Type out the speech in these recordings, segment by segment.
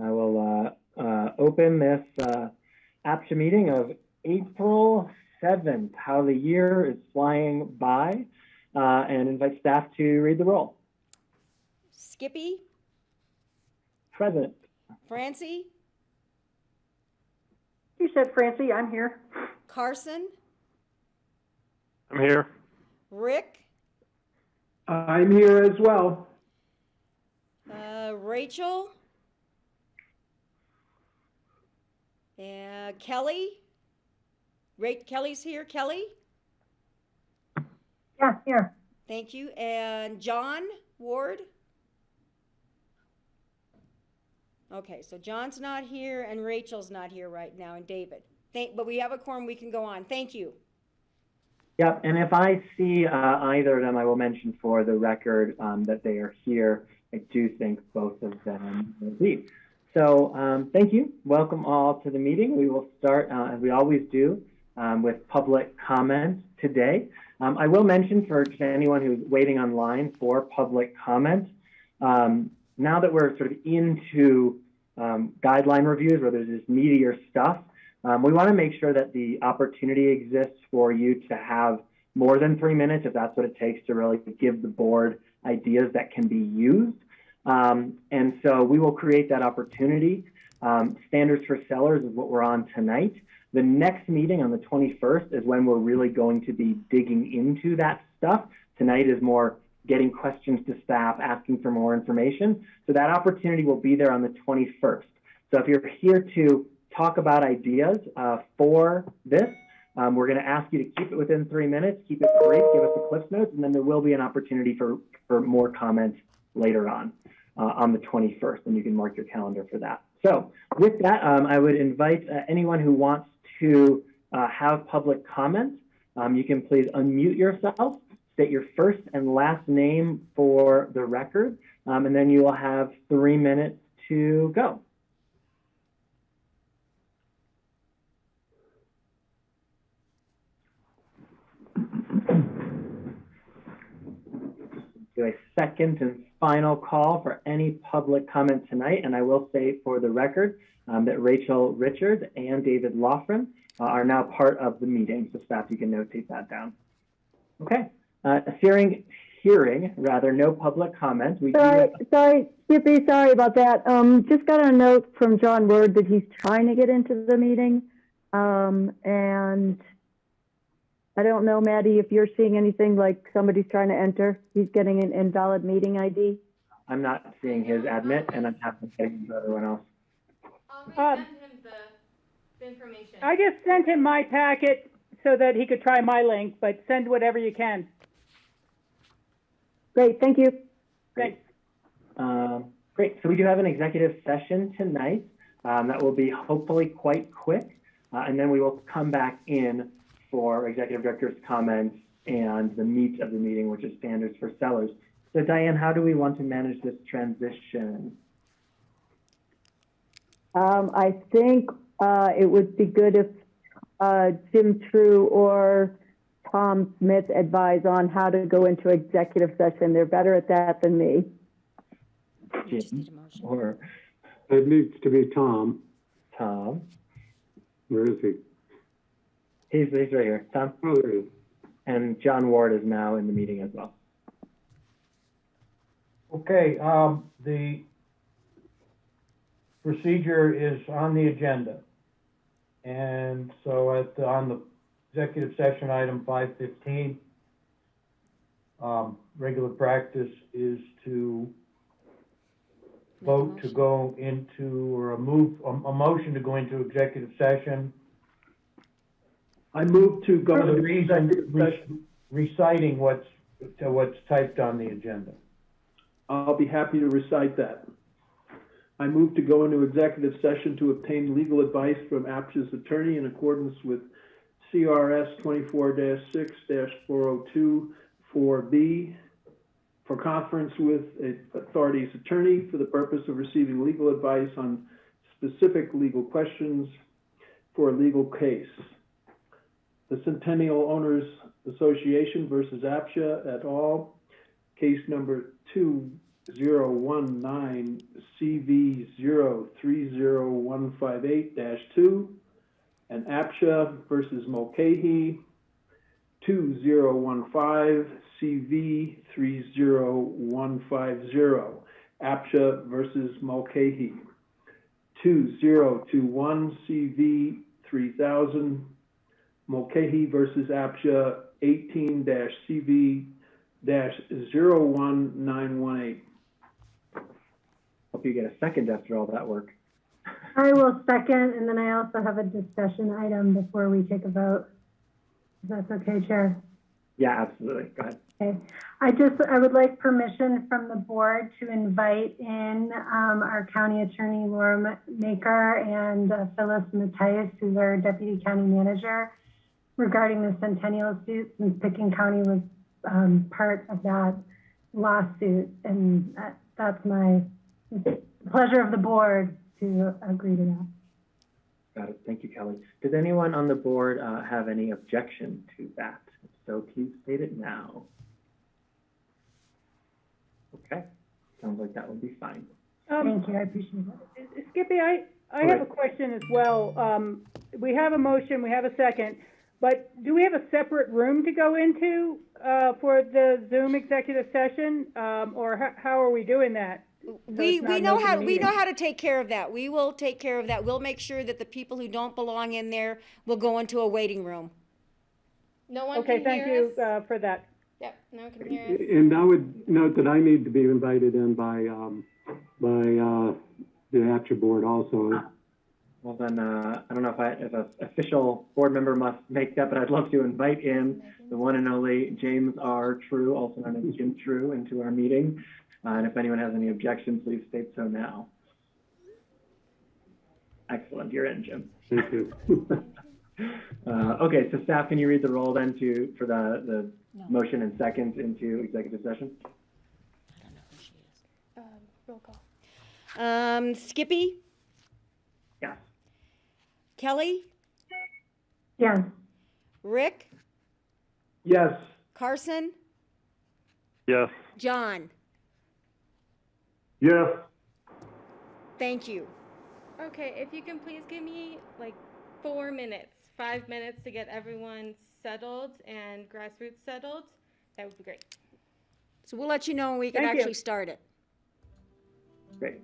I will open this APCHA meeting of April 7th, how the year is flying by, and invite staff to read the roll. Skippy? Present. Francie? You said Francie, I'm here. Carson? I'm here. Rick? I'm here as well. Rachel? Kelly? Kelly's here. Kelly? Yeah, here. Thank you. And John Ward? Okay, so John's not here and Rachel's not here right now, and David. But we have a quorum, we can go on. Thank you. Yep, and if I see either of them, I will mention for the record that they are here. I do think both of them will be. So thank you. Welcome all to the meeting. We will start, as we always do, with public comment today. I will mention for anyone who's waiting online for public comment, now that we're sort of into guideline reviews where there's this meatier stuff, we want to make sure that the opportunity exists for you to have more than 3 minutes, if that's what it takes to really give the board ideas that can be used. And so we will create that opportunity. Standards for sellers is what we're on tonight. The next meeting on the 21st is when we're really going to be digging into that stuff. Tonight is more getting questions to staff, asking for more information. So that opportunity will be there on the 21st. So if you're here to talk about ideas for this, we're going to ask you to keep it within 3 minutes, keep it brief, give us the Cliff Notes, and then there will be an opportunity for more comments later on the 21st, and you can mark your calendar for that. So with that, I would invite anyone who wants to have public comment. You can please unmute yourself, state your first and last name for the record, and then you will have 3 minutes to go. Do a second and final call for any public comment tonight, and I will say for the record that Rachel Richards and David Loughran are now part of the meeting, so staff, you can notate that down. Okay, hearing rather, no public comment. Sorry, Skippy, sorry about that. Just got a note from John Word that he's trying to get into the meeting, and I don't know, Maddie, if you're seeing anything like somebody's trying to enter. He's getting an invalid meeting ID. I'm not seeing his admit, and I'm happy to get to everyone else. I'll send him the information. I just sent him my packet so that he could try my link, but send whatever you can. Great, thank you. Great. Great, so we do have an executive session tonight that will be hopefully quite quick, and then we will come back in for executive director's comments and the meat of the meeting, which is standards for sellers. So Diane, how do we want to manage this transition? I think it would be good if Jim True or Tom Smith advise on how to go into executive session. They're better at that than me. Jim, or It needs to be Tom. Tom. Where is he? He's right here. Tom? Oh, there he is. And John Ward is now in the meeting as well. Okay, the procedure is on the agenda. And so on the executive session item 515, regular practice is to vote to go into, or a motion to go into executive session. I move to go For the to reason reciting what's typed on the agenda. I'll be happy to recite that. I move to go into executive session to obtain legal advice from APCHA's attorney in accordance with CRS 24-6-402 4B for conference with an authority's attorney for the purpose of receiving legal advice on specific legal questions for a legal case. The Centennial Owners Association versus APCHA et al. Case number 019 CV 030158-2, and APCHA versus Mulcahy 2015 CV 30150, APCHA versus Mulcahy 2021 CV 3000, Mulcahy versus APCHA 18-CV-01918. Hope you get a second after all that work. I will second, and then I also have a discussion item before we take a vote. If that's okay, Chair. Yeah, absolutely. Go ahead. Okay. I would like permission from the board to invite in our county attorney, Laura Maker, and Phyllis Matthias, who's our deputy county manager, regarding the Centennial suit, since Pitkin County was part of that lawsuit. And that's my pleasure of the board to agree to that. Got it. Thank you, Kelly. Does anyone on the board have any objection to that? If so, please state it now. Okay. Sounds like that will be fine. Thank you. I appreciate that. Skippy, I have a question as well. We have a motion, we have a second, but do we have a separate room to go into for the Zoom executive session, or how are we doing that? We know how to take care of that. We will take care of that. We'll make sure that the people who don't belong in there will go into a waiting room. No one Okay, can thank hear you us. for that. Yep, no one can hear us. And I would note that I need to be invited in by the APCHA board also. Well then, I don't know if an official board member must make that, but I'd love to invite in the one and only James R. True, also known as Jim True, into our meeting. And if anyone has any objections, please state so now. Excellent, you're in, Jim. Thank you. Okay, so staff, can you read the roll then for the motion and second into executive session? I don't know who she is. Roll call. Skippy, Yes. Kelly, Yes. Rick, Yes. Carson, Yes. John. Yes. Thank you. Okay, if you can please give me like 4 minutes, 5 minutes to get everyone settled and GrassRoots settled, that would be great. So we'll let you know when we can Thank you. actually start it. Great.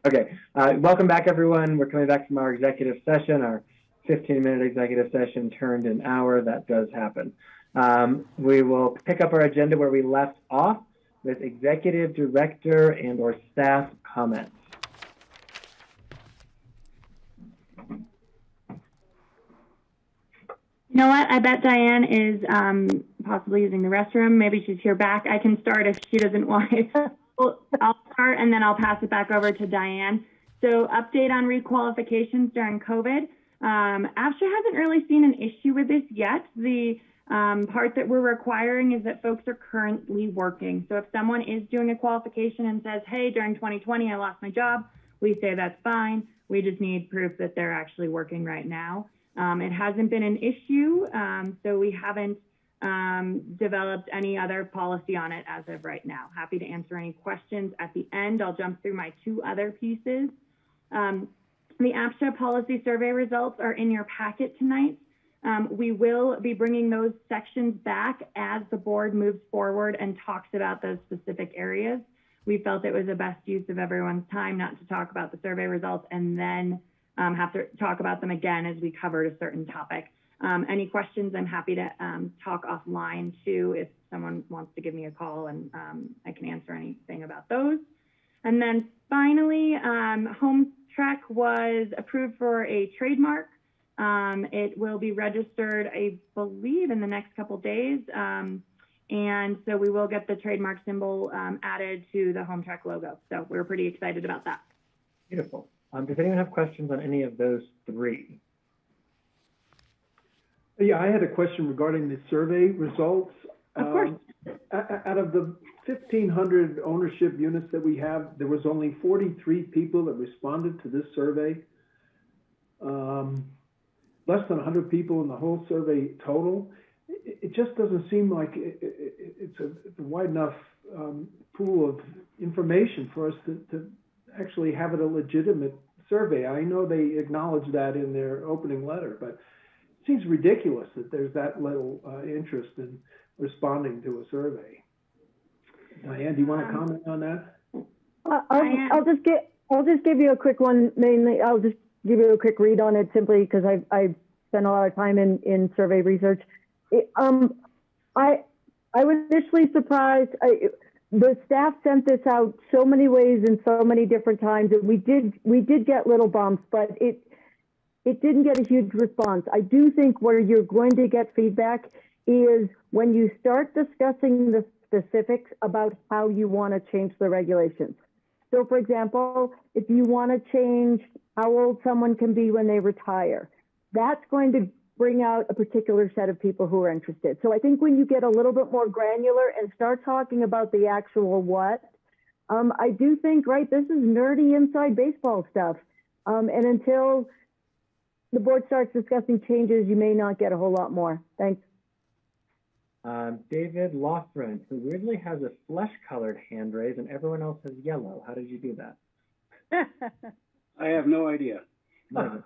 Okay, welcome back, everyone. We're coming back from our executive session. Our 15-minute executive session turned an hour. That does happen. We will pick up our agenda where we left off with executive director and or staff comments. You know what? I bet Diane is possibly using the restroom. Maybe she's here back. I can start if she doesn't want it. I'll start and then I'll pass it back over to Diane. So update on re-qualifications during COVID. APCHA hasn't really seen an issue with this yet. The part that we're requiring is that folks are currently working. So if someone is doing a qualification and says, hey, during 2020, I lost my job, we say that's fine. We just need proof that they're actually working right now. It hasn't been an issue, so we haven't developed any other policy on it as of right now. Happy to answer any questions at the end. I'll jump through my two other pieces. The APCHA policy survey results are in your packet tonight. We will be bringing those sections back as the board moves forward and talks about those specific areas. We felt it was the best use of everyone's time not to talk about the survey results and then have to talk about them again as we covered a certain topic. Any questions, I'm happy to talk offline too if someone wants to give me a call and I can answer anything about those. And then finally, Home Trek was approved for a trademark. It will be registered, I believe, in the next couple days. And so we will get the trademark symbol added to the Home Trek logo. So we're pretty excited about that. Beautiful. Does anyone have questions on any of those three? Yeah, I had a question regarding the survey results. Of course. Out of the 1,500 ownership units that we have, there was only 43 people that responded to this survey. Less than 100 people in the whole survey total. It just doesn't seem like it's a wide enough pool of information for us to actually have it a legitimate survey. I know they acknowledge that in their opening letter, but it seems ridiculous that there's that little interest in responding to a survey. Diane, do you want to comment on that? I'll just give you a quick one. Mainly, I'll just give you a quick read on it simply because I've spent a lot of time in survey research. I was initially surprised. The staff sent this out so many ways and so many different times, and we did get little bumps, but it didn't get a huge response. I do think where you're going to get feedback is when you start discussing the specifics about how you want to change the regulations. So, for example, if you want to change how old someone can be when they retire, that's going to bring out a particular set of people who are interested. So I think when you get a little bit more granular and start talking about the actual what, I do think, right, this is nerdy inside baseball stuff. And until the board starts discussing changes, you may not get a whole lot more. Thanks. David Lothran, who weirdly has a flesh-colored hand raised and everyone else has yellow. How did you do that? I have no idea. No.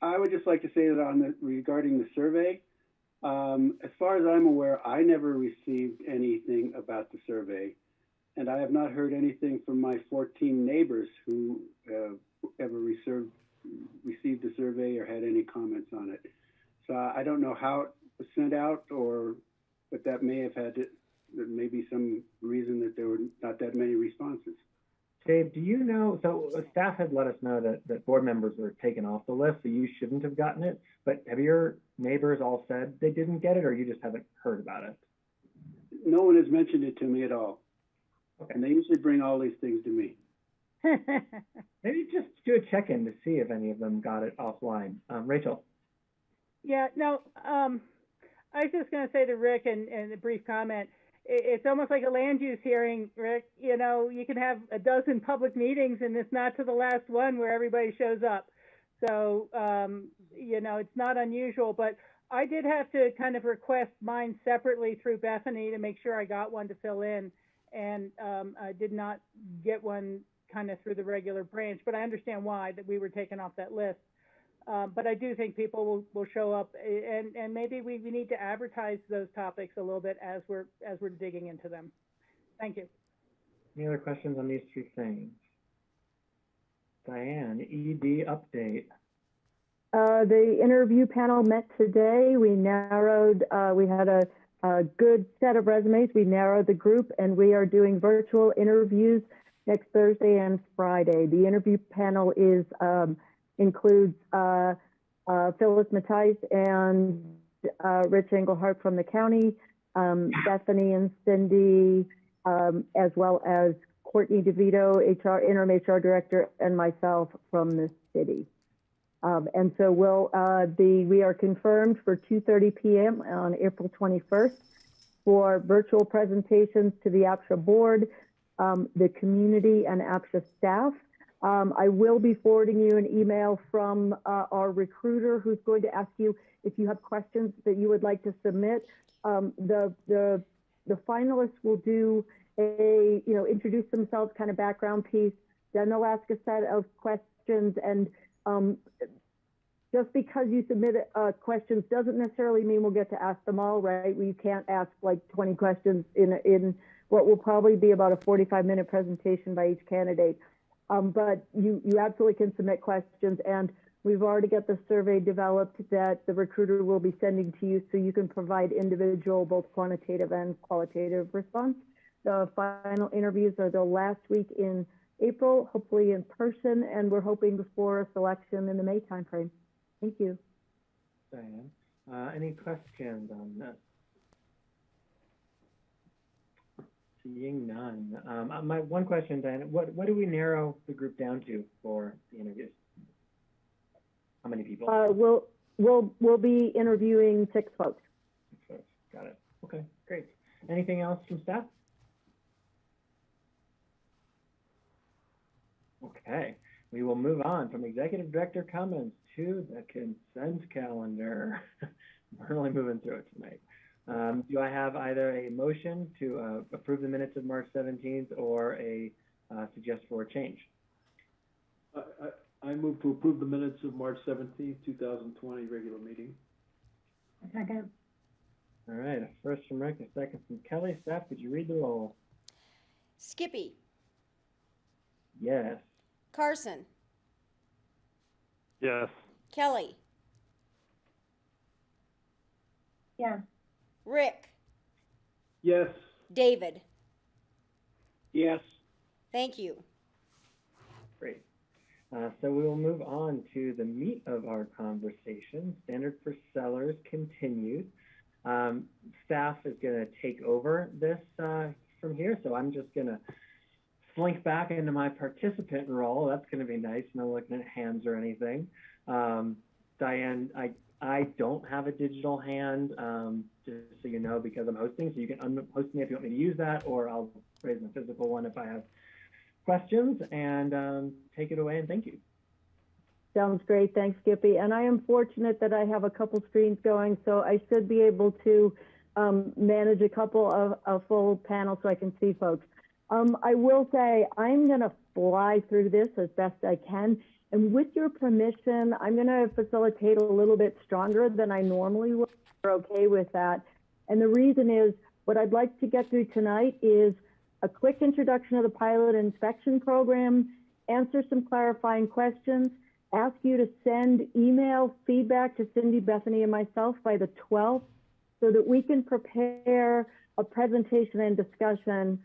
I would just like to say that regarding the survey, as far as I'm aware, I never received anything about the survey, and I have not heard anything from my 14 neighbors who ever received the survey or had any comments on it. So I don't know how it was sent out, but that may have had there may be some reason that there were not that many responses. Dave, do you know, so staff had let us know that board members were taken off the list, so you shouldn't have gotten it, but have your neighbors all said they didn't get it, or you just haven't heard about it? No one has mentioned it to me at all. Okay. And they usually bring all these things to me. Maybe just do a check-in to see if any of them got it offline. Rachel? Yeah, no, I was just going to say to Rick and a brief comment, it's almost like a land use hearing, Rick. You know, you can have a dozen public meetings and it's not to the last one where everybody shows up. So, you know, it's not unusual, but I did have to kind of request mine separately through Bethany to make sure I got one to fill in. And I did not get one kind of through the regular branch, but I understand why that we were taken off that list. But I do think people will show up, and maybe we need to advertise those topics a little bit as we're digging into them. Thank you. Any other questions on these three things? Diane, ED update. The interview panel met today. We narrowed, we had a good set of resumes. We narrowed the group and we are doing virtual interviews next Thursday and Friday. The interview panel is includes Phyllis Mattice and Rich Englehart from the county, Bethany and Cindy, as well as Courtney DeVito, interim HR director, and myself from the city. And so we are confirmed for 2:30 p.m. on April 21st for virtual presentations to the APCHA board, the community, and APCHA staff. I will be forwarding you an email from our recruiter who's going to ask you if you have questions that you would like to submit. The finalists will do introduce themselves, kind of background piece, then they'll ask a set of questions, and just because you submit questions doesn't necessarily mean we'll get to ask them all, right? We can't ask like 20 questions in what will probably be about a 45-minute presentation by each candidate. But you absolutely can submit questions, and we've already got the survey developed that the recruiter will be sending to you so you can provide individual, both quantitative and qualitative response. The final interviews are the last week in April, hopefully in person, and we're hoping before a selection in the May timeframe. Thank you. Diane, any questions on this? Seeing none. My one question, Diane, what do we narrow the group down to for the interviews? How many people? We'll be interviewing 6 folks. 6 folks. Got it. Okay, great. Anything else from staff? Okay, we will move on from executive director comments to the consent calendar. We're only moving through it tonight. Do I have either a motion to approve the minutes of March 17th or a suggest for a change? I move to approve the minutes of March 17th, 2020 regular meeting. Second. All right, a first from Rick, a second from Kelly. Staff, could you read the roll? Skippy, Yes. Carson, Yes. Kelly, Yes. Rick, Yes. David. Yes. Thank you. Great. So we will move on to the meat of our conversation. Standard for sellers continued. Staff is going to take over this from here, so I'm just going to slink back into my participant role. That's going to be nice. No looking at hands or anything. Diane, I don't have a digital hand, just so you know, because I'm hosting. So you can unhost me if you want me to use that, or I'll raise my physical one if I have questions, and take it away, and thank you. Sounds great. Thanks, Skippy. And I am fortunate that I have a couple screens going, so I should be able to manage a couple of a full panel so I can see folks. I will say I'm going to fly through this as best I can. And with your permission, I'm going to facilitate a little bit stronger than I normally would. You're okay with that. And the reason is what I'd like to get through tonight is a quick introduction of the pilot inspection program, answer some clarifying questions, ask you to send email feedback to Cindy, Bethany, and myself by the 12th so that we can prepare a presentation and discussion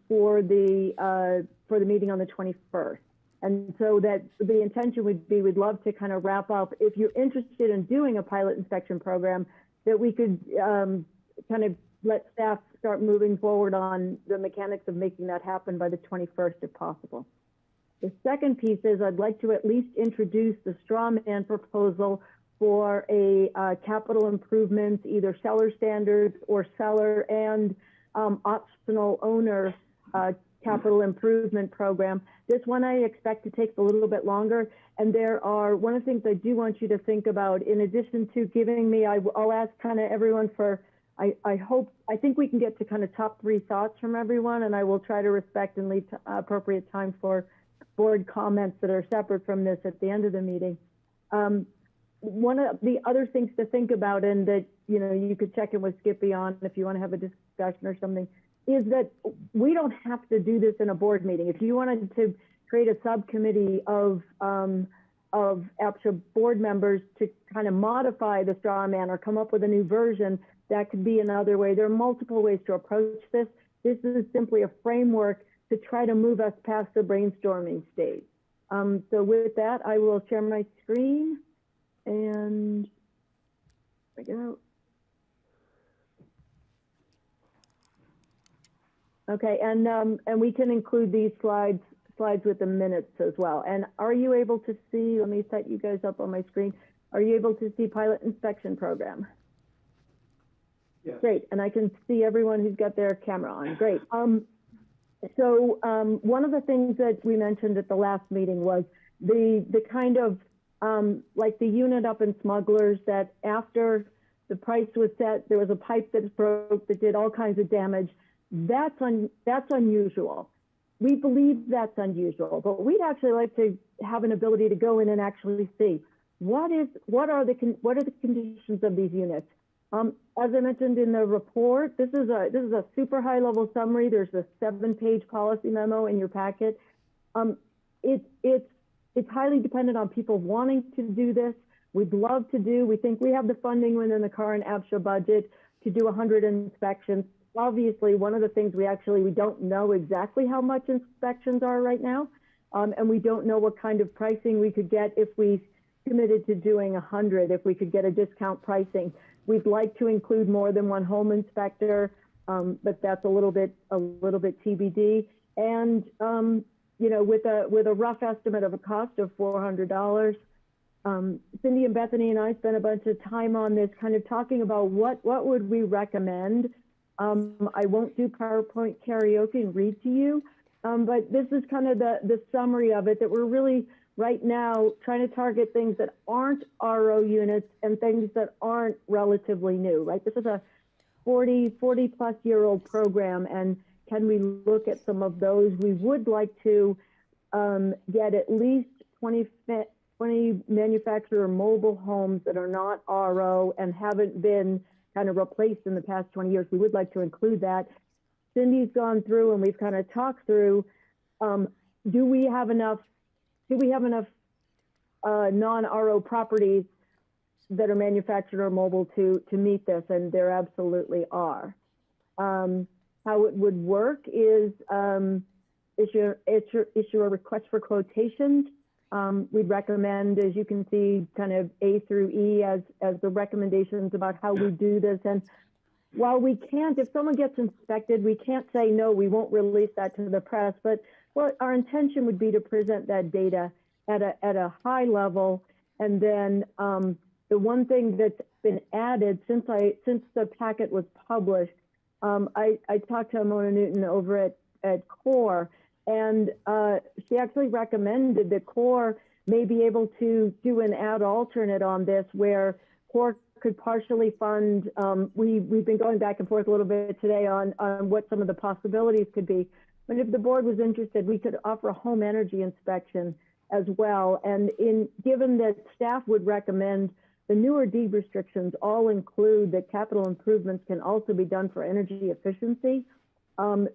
for the meeting on the 21st. And so that the intention would be, we'd love to kind of wrap up, if you're interested in doing a pilot inspection program, that we could kind of let staff start moving forward on the mechanics of making that happen by the 21st if possible. The second piece is I'd like to at least introduce the straw man proposal for a capital improvements, either seller standards or seller and optional owner capital improvement program. This one I expect to take a little bit longer. And one of the things I do want you to think about, in addition to giving me, I'll ask kind of everyone for, I think we can get to kind of top 3 thoughts from everyone, and I will try to respect and leave appropriate time for board comments that are separate from this at the end of the meeting. One of the other things to think about, and that, you know, you could check in with Skippy on if you want to have a discussion or something, is that we don't have to do this in a board meeting. If you wanted to create a subcommittee of APCHA board members to kind of modify the straw man or come up with a new version, that could be another way. There are multiple ways to approach this. This is simply a framework to try to move us past the brainstorming stage. So with that, I will share my screen and there we go. Okay, and we can include these slides with the minutes as well. And are you able to see, let me set you guys up on my screen. Are you able to see pilot inspection program? Yes. Great, and I can see everyone who's got their camera on. Great. So one of the things that we mentioned at the last meeting was the kind of like the unit up in Smugglers, that after the price was set, there was a pipe that broke that did all kinds of damage. That's unusual. We believe that's unusual, but we'd actually like to have an ability to go in and actually see what are the conditions of these units. As I mentioned in the report, this is a super high level summary. There's a 7-page policy memo in your packet. It's highly dependent on people wanting to do this. We'd love to do. We think we have the funding within the current APCHA budget to do 100 inspections. Obviously, one of the things we don't know exactly how much inspections are right now, and we don't know what kind of pricing we could get if we committed to doing 100, if we could get a discount pricing. We'd like to include more than one home inspector, but that's a little bit TBD. And you know, with a rough estimate of a cost of $400, Cindy and Bethany and I spent a bunch of time on this, kind of talking about what would we recommend. I won't do PowerPoint karaoke and read to you, but this is kind of the summary of it, that we're really right now trying to target things that aren't RO units and things that aren't relatively new, right? This is a 40 plus year old program, and can we look at some of those? We would like to get at least 20 manufacturer mobile homes that are not RO and haven't been kind of replaced in the past 20 years. We would like to include that. Cindy's gone through and we've kind of talked through, do we have enough non-RO properties that are manufactured or mobile to meet this? And there absolutely are. How it would work is issue a request for quotations. We'd recommend, as you can see, kind of A through E as the recommendations about how we do this. And while we can't, if someone gets inspected, we can't say, no, we won't release that to the press. But what our intention would be to present that data at a high level. And then the one thing that's been added since the packet was published, I talked to Mona Newton over at CORE, and she actually recommended that CORE may be able to do an ad alternate on this, where CORE could partially fund. We've been going back and forth a little bit today on what some of the possibilities could be. But if the board was interested, we could offer a home energy inspection as well. And given that staff would recommend the newer deed restrictions all include that capital improvements can also be done for energy efficiency. So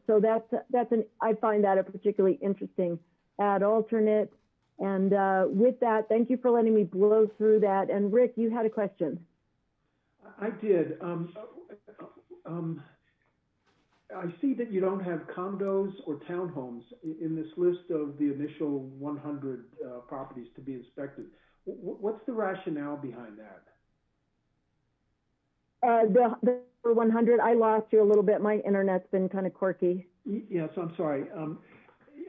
I find that a particularly interesting ad alternate. And with that, thank you for letting me blow through that. And Rick, you had a question. I did. I see that you don't have condos or townhomes in this list of the initial 100 properties to be inspected. What's the rationale behind that? The 100, I lost you a little bit. My internet's been kind of quirky. Yes, I'm sorry.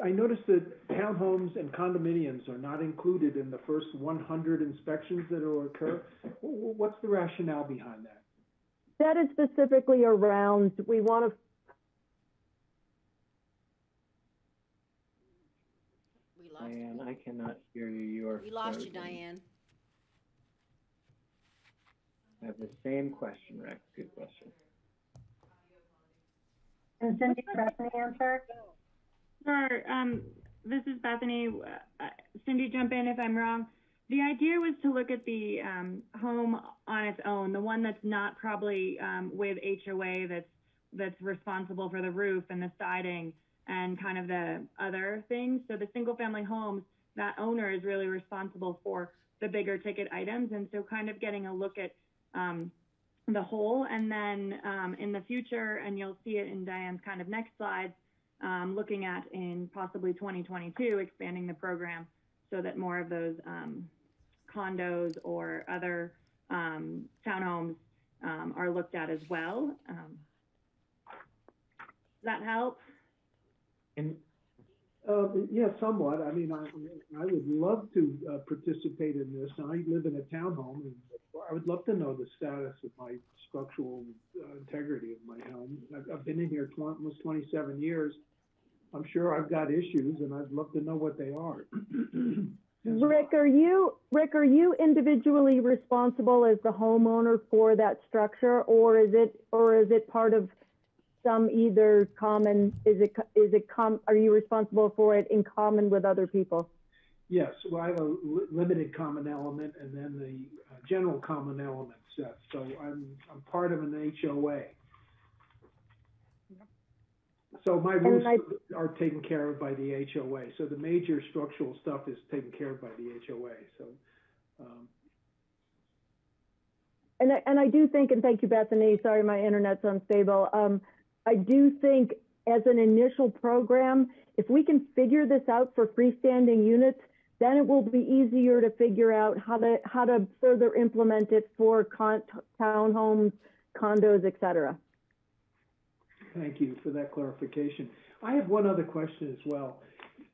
I noticed that townhomes and condominiums are not included in the first 100 inspections that will occur. What's the rationale behind that? That is specifically around, we want to. Diane, I cannot hear you. We lost you, Diane. I have the same question, Rex. Good question. And Cindy, Bethany answer? Sure. This is Bethany. Cindy, jump in if I'm wrong. The idea was to look at the home on its own, the one that's not probably with HOA, that's that's responsible for the roof and the siding and kind of the other things. So the single family homes, that owner is really responsible for the bigger ticket items. And so kind of getting a look at the whole, and then in the future, and you'll see it in Diane's kind of next slides, looking at in possibly 2022, expanding the program so that more of those condos or other townhomes are looked at as well. Does that help? And yeah, somewhat. I mean, I would love to participate in this. I live in a townhome, and I would love to know the status of my structural integrity of my home. I've been in here almost 27 years. I'm sure I've got issues, and I'd love to know what they are. Rick, are you individually responsible as the homeowner for that structure, or is it part of some either common? Are you responsible for it in common with other people? Yes, well, I have a limited common element and then the general common element set. So I'm part of an HOA. So my roofs are taken care of by the HOA. So the major structural stuff is taken care of by the HOA. So. And I do think, and thank you, Bethany. Sorry, my internet's unstable. I do think as an initial program, if we can figure this out for freestanding units, then it will be easier to figure out how to further implement it for townhomes, condos, et cetera. Thank you for that clarification. I have one other question as well.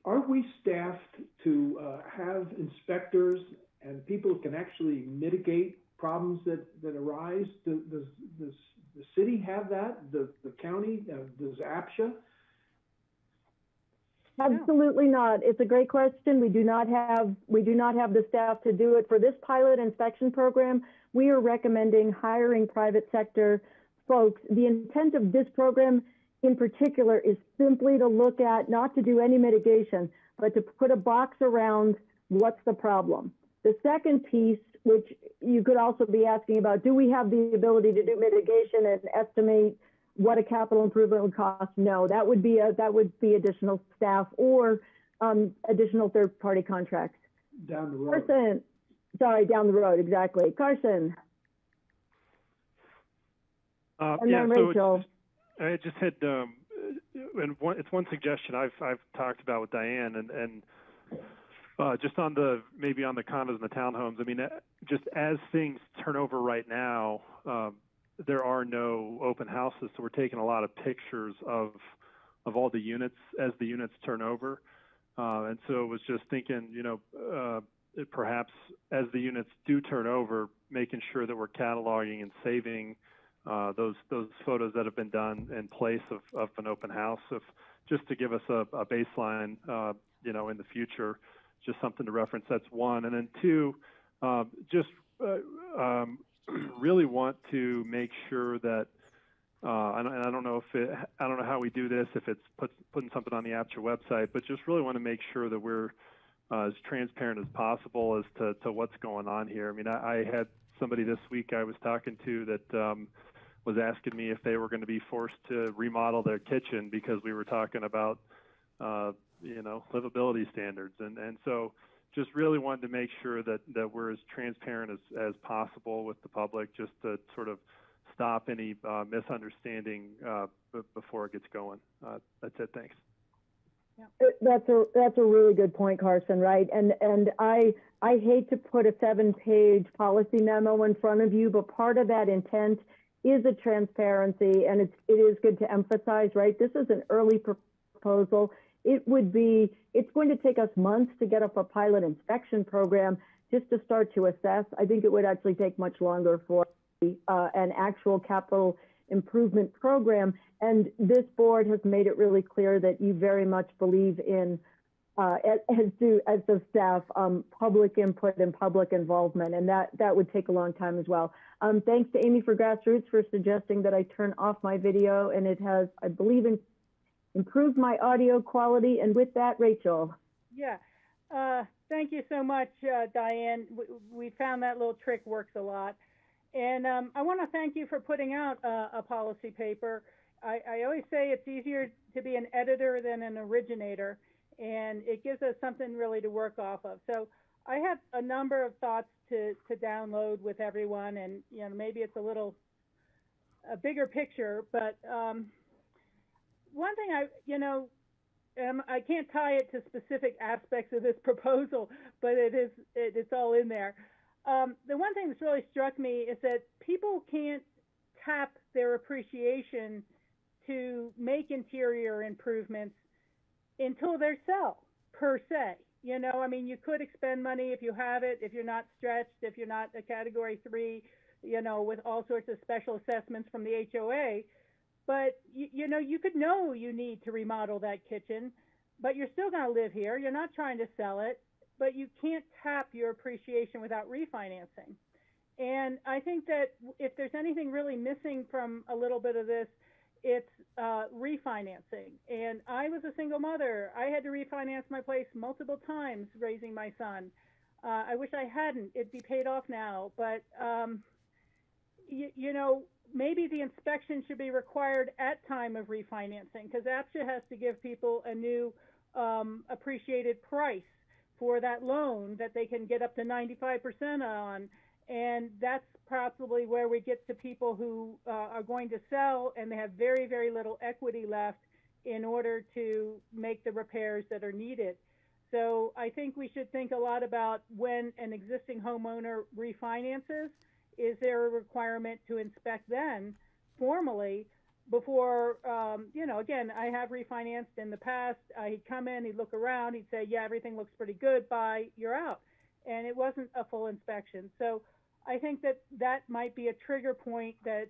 Are we staffed to have inspectors and people who can actually mitigate problems that arise? Does the city have that? The county? Does APCHA? Absolutely not. It's a great question. We do not have the staff to do it. For this pilot inspection program, we are recommending hiring private sector folks. The intent of this program in particular is simply to look at, not to do any mitigation, but to put a box around what's the problem. The second piece, which you could also be asking about, do we have the ability to do mitigation and estimate what a capital improvement would cost? No, that would be additional staff or additional third-party contracts. Down the road. Carson, sorry, down the road, exactly. Carson. And then Rachel. I just had, it's one suggestion I've talked about with Diane, and just on the condos and the townhomes. I mean, just as things turn over right now, there are no open houses, so we're taking a lot of pictures of all the units as the units turn over, and so it was just thinking, perhaps as the units do turn over, making sure that we're cataloging and saving those photos that have been done in place of an open house, just to give us a baseline, in the future, just something to reference. That's one. And then two, really want to make sure that, and I don't know how we do this, if it's putting something on the APCHA website, but just really want to make sure that we're as transparent as possible as to what's going on here. I mean, I had somebody this week I was talking to that was asking me if they were going to be forced to remodel their kitchen because we were talking about, livability standards. And so just really wanted to make sure that we're as transparent as possible with the public, just to sort of stop any misunderstanding before it gets going. That's it. Thanks. That's a really good point, Carson. Right, and I hate to put a 7-page policy memo in front of you, but part of that intent is a transparency, and it is good to emphasize. Right, this is an early proposal. It's going to take us months to get up a pilot inspection program just to start to assess. I think it would actually take much longer for an actual capital improvement program. And this board has made it really clear that you very much believe in, as the staff, public input and public involvement, and that would take a long time as well. Thanks to Amy for GrassRoots for suggesting that I turn off my video, and it has, I believe, improved my audio quality. And with that, Rachel. Yeah, thank you so much, Diane. We found that little trick works a lot. And I want to thank you for putting out a policy paper. I always say it's easier to be an editor than an originator, and it gives us something really to work off of. So I have a number of thoughts to download with everyone, and maybe it's a bigger picture, but one thing I can't tie it to specific aspects of this proposal, but it's all in there. The one thing that's really struck me is that people can't tap their appreciation to make interior improvements until they sell, per se. You could expend money if you have it, if you're not stretched, if you're not a category 3, with all sorts of special assessments from the HOA. But, you could know you need to remodel that kitchen, but you're still going to live here. You're not trying to sell it, but you can't tap your appreciation without refinancing. And I think that if there's anything really missing from a little bit of this, it's refinancing. And I was a single mother. I had to refinance my place multiple times raising my son. I wish I hadn't. It'd be paid off now. But, maybe the inspection should be required at time of refinancing, because APCHA has to give people a new appreciated price for that loan that they can get up to 95% on. And that's probably where we get to people who are going to sell and they have very, very little equity left in order to make the repairs that are needed. So I think we should think a lot about when an existing homeowner refinances, is there a requirement to inspect then formally before, again, I have refinanced in the past. He'd come in, he'd look around, he'd say, yeah, everything looks pretty good, bye, you're out. And it wasn't a full inspection. So I think that might be a trigger point that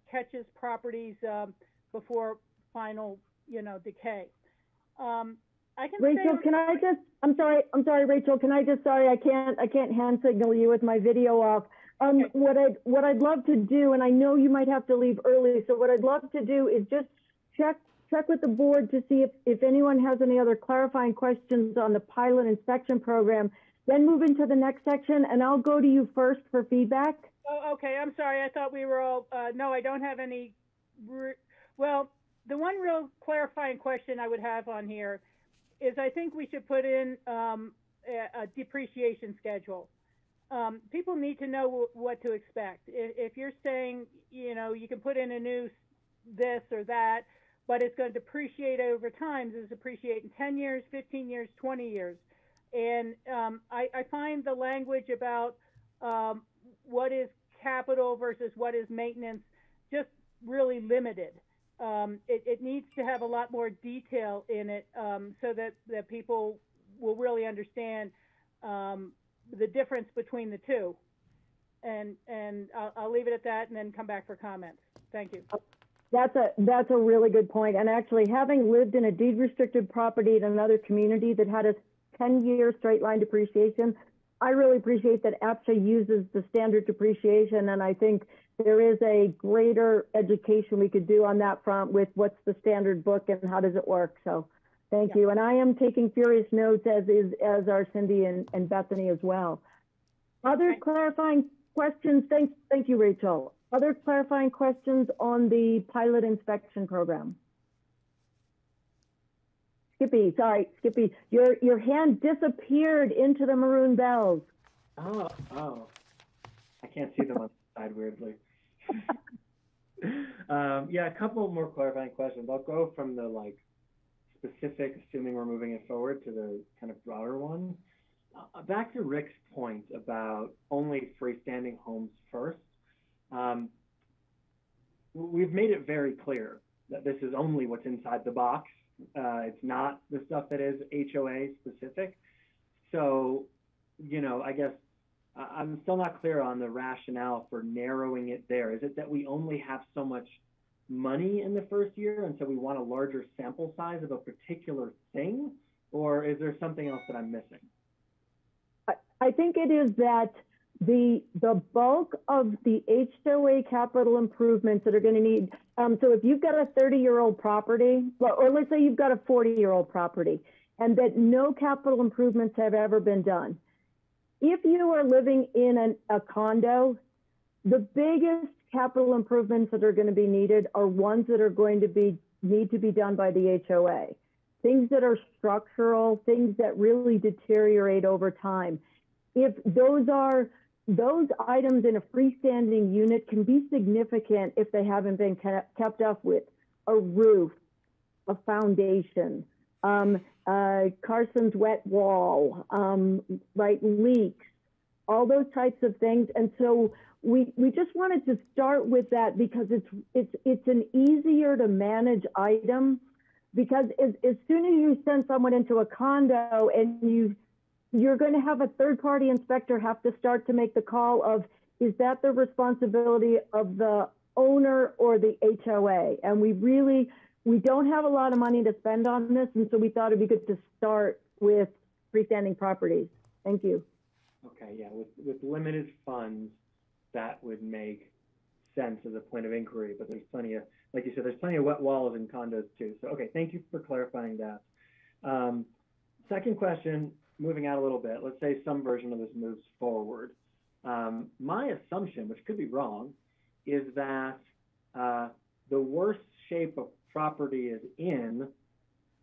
catches properties before final, decay. Rachel, can I just, I'm sorry, Rachel, can I just, I can't hand signal you with my video off. Okay. What I'd love to do, and I know you might have to leave early, so what I'd love to do is just check with the board to see if anyone has any other clarifying questions on the pilot inspection program, then move into the next section, and I'll go to you first for feedback. Oh, okay, I'm sorry, I thought we were all, no, I don't have any, well, the one real clarifying question I would have on here is I think we should put in a depreciation schedule. People need to know what to expect. If you're saying, you can put in a new this or that, but it's going to depreciate over time, does it depreciate in 10 years, 15 years, 20 years? And I find the language about what is capital versus what is maintenance just really limited. It needs to have a lot more detail in it so that people will really understand the difference between the two. And I'll leave it at that and then come back for comments. Thank you. That's a really good point. And actually, having lived in a deed restricted property in another community that had a 10-year straight line depreciation, I really appreciate that APCHA uses the standard depreciation, and I think there is a greater education we could do on that front with what's the standard book and how does it work. So thank you. And I am taking furious notes, as are Cindy and Bethany as well. Other clarifying questions? Thank you, Rachel. Other clarifying questions on the pilot inspection program? Skippy, your hand disappeared into the maroon bells. Oh, I can't see them on the side weirdly. Yeah, a couple more clarifying questions. I'll go from the specific, assuming we're moving it forward, to the kind of broader one. Back to Rick's point about only freestanding homes first. We've made it very clear that this is only what's inside the box. It's not the stuff that is HOA specific. So, I guess I'm still not clear on the rationale for narrowing it there. Is it that we only have so much money in the first year, and so we want a larger sample size of a particular thing? Or is there something else that I'm missing? I think it is that the bulk of the HOA capital improvements that are going to need, so if you've got a 30-year-old property, or let's say you've got a 40-year-old property, and that no capital improvements have ever been done. If you are living in a condo, the biggest capital improvements that are going to be needed are ones that are going to need to be done by the HOA. Things that are structural, things that really deteriorate over time. If those items in a freestanding unit can be significant if they haven't been kept up with. A roof, a foundation, Carson's wet wall, right, leaks, all those types of things. And so we just wanted to start with that because it's an easier to manage item, because as soon as you send someone into a condo and you're going to have a third-party inspector have to start to make the call of, is that the responsibility of the owner or the HOA? And we don't have a lot of money to spend on this, and so we thought it'd be good to start with freestanding properties. Thank you. Okay, yeah, with limited funds, that would make sense as a point of inquiry, but there's plenty of, like you said, there's plenty of wet walls in condos too. So, okay, thank you for clarifying that. Second question, moving out a little bit, let's say some version of this moves forward. My assumption, which could be wrong, is that the worst shape a property is in,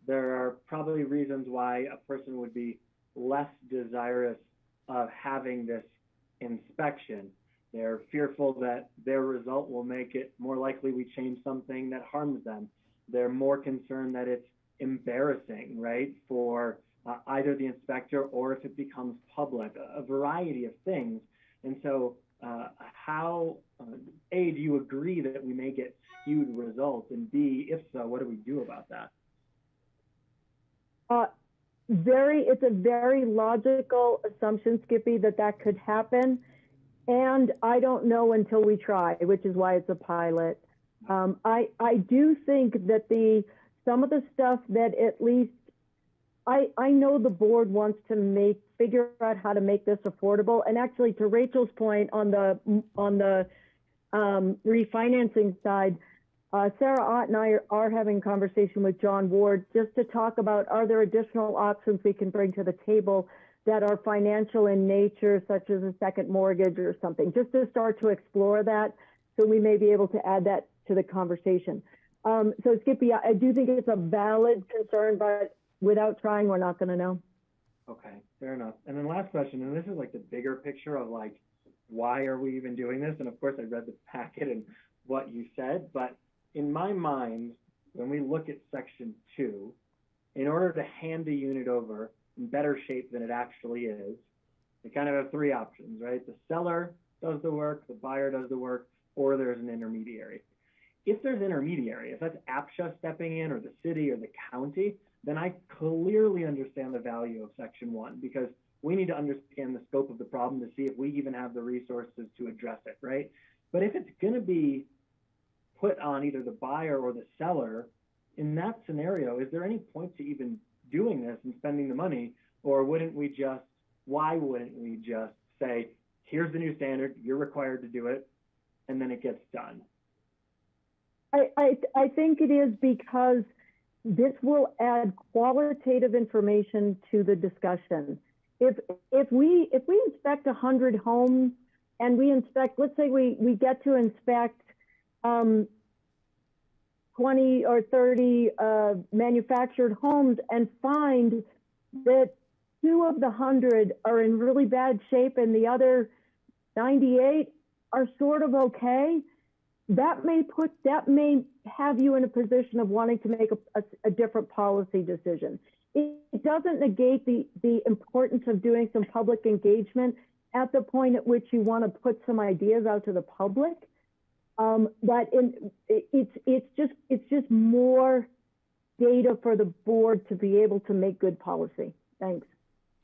there are probably reasons why a person would be less desirous of having this inspection. They're fearful that their result will make it more likely we change something that harms them. They're more concerned that it's embarrassing, right, for either the inspector or if it becomes public, a variety of things. And so how, A, do you agree that we may get skewed results? And B, if so, what do we do about that? It's a very logical assumption, Skippy, that could happen. And I don't know until we try, which is why it's a pilot. I do think that some of the stuff that at least I know the board wants to figure out how to make this affordable. And actually, to Rachel's point on the refinancing side, Sarah Ott and I are having a conversation with John Ward just to talk about, are there additional options we can bring to the table that are financial in nature, such as a second mortgage or something, just to start to explore that, so we may be able to add that to the conversation. So Skippy, I do think it's a valid concern, but without trying, we're not going to know. Okay, fair enough. And then last question, and this is like the bigger picture of like, why are we even doing this? And of course, I read the packet and what you said, but in my mind, when we look at Section 2, in order to hand a unit over in better shape than it actually is, we kind of have three options, right? The seller does the work, the buyer does the work, or there's an intermediary. If there's intermediary, if that's APCHA stepping in or the city or the county, then I clearly understand the value of Section 1, because we need to understand the scope of the problem to see if we even have the resources to address it, right? But if it's going to be put on either the buyer or the seller, in that scenario, is there any point to even doing this and spending the money? Or why wouldn't we just say, here's the new standard, you're required to do it, and then it gets done? I think it is, because this will add qualitative information to the discussion. If we inspect 100 homes and we inspect, let's say we get to inspect 20 or 30 manufactured homes and find that 2 of the 100 are in really bad shape and the other 98 are sort of okay, that may have you in a position of wanting to make a different policy decision. It doesn't negate the importance of doing some public engagement at the point at which you want to put some ideas out to the public. But it's just more data for the board to be able to make good policy. Thanks.